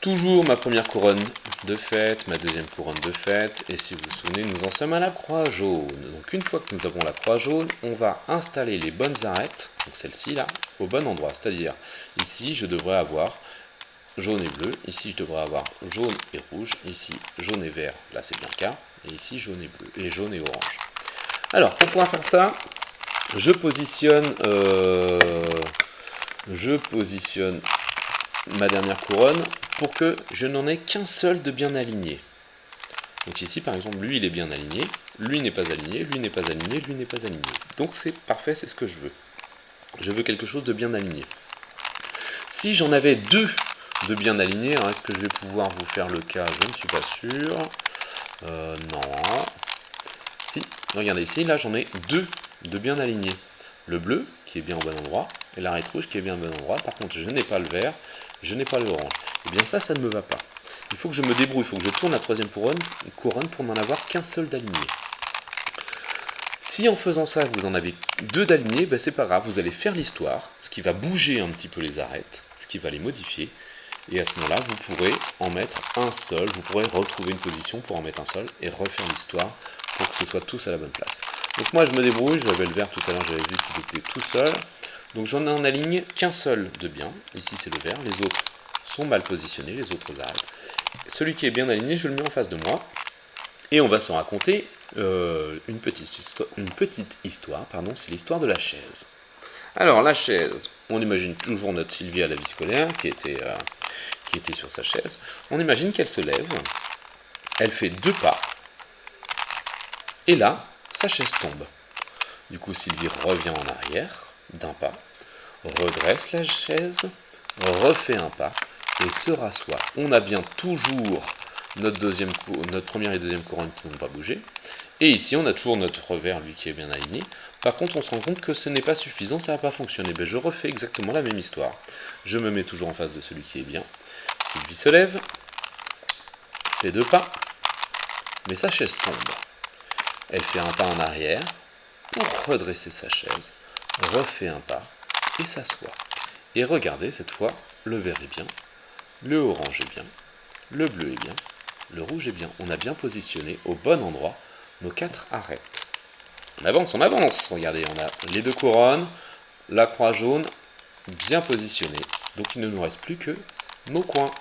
Toujours ma première couronne de fête, ma deuxième couronne de fête, et si vous vous souvenez, nous en sommes à la croix jaune. Donc une fois que nous avons la croix jaune, on va installer les bonnes arêtes, donc celle-ci là, au bon endroit. C'est-à-dire, ici je devrais avoir jaune et bleu, ici je devrais avoir jaune et rouge, ici jaune et vert, là c'est bien le cas, et ici jaune et bleu, et jaune et orange. Alors, pour pouvoir faire ça, je positionne ma dernière couronne pour que je n'en ai qu'un seul de bien aligné. Donc ici par exemple, lui il est bien aligné, lui n'est pas aligné, lui n'est pas aligné, lui n'est pas aligné. Donc c'est parfait, c'est ce que je veux. Je veux quelque chose de bien aligné. Si j'en avais deux de bien alignés, est-ce que je vais pouvoir vous faire le cas? Je ne suis pas sûr. Non. Si, regardez ici, là j'en ai deux de bien alignés. Le bleu qui est bien au bon endroit et l'arête rouge qui est bien au bon endroit. Par contre, je n'ai pas le vert, je n'ai pas le orange. Et bien ça ne me va pas. Il faut que je me débrouille, il faut que je tourne la troisième couronne pour n'en avoir qu'un seul d'aligné. Si en faisant ça, vous en avez deux d'alignés, ben c'est pas grave, vous allez faire l'histoire, ce qui va bouger un petit peu les arêtes, ce qui va les modifier. Et à ce moment-là, vous pourrez en mettre un seul, vous pourrez retrouver une position pour en mettre un seul et refaire l'histoire pour que ce soit tous à la bonne place. Donc moi je me débrouille, j'avais le vert tout à l'heure, j'avais vu qu'il était tout seul. Donc j'en ai en aligne qu'un seul de bien, ici c'est le vert, les autres sont mal positionnés, les autres arêtes. Celui qui est bien aligné, je le mets en face de moi, et on va se raconter une petite histoire, c'est l'histoire de la chaise. Alors la chaise, on imagine toujours notre Sylvie à la vie scolaire qui était sur sa chaise. On imagine qu'elle se lève, elle fait deux pas, et là, sa chaise tombe. Du coup, Sylvie revient en arrière d'un pas, redresse la chaise, refait un pas et se rassoit. On a bien toujours notre première et deuxième couronne qui n'ont pas bougé. Et ici, on a toujours notre vert, lui, qui est bien aligné. Par contre, on se rend compte que ce n'est pas suffisant, ça n'a pas fonctionné. Ben, je refais exactement la même histoire. Je me mets toujours en face de celui qui est bien. Sylvie se lève, fait deux pas, mais sa chaise tombe. Elle fait un pas en arrière pour redresser sa chaise, refait un pas et s'assoit. Et regardez, cette fois, le vert est bien, le orange est bien, le bleu est bien, le rouge est bien. On a bien positionné au bon endroit nos quatre arêtes. On avance, regardez, on a les deux couronnes, la croix jaune bien positionnée. Donc il ne nous reste plus que nos coins.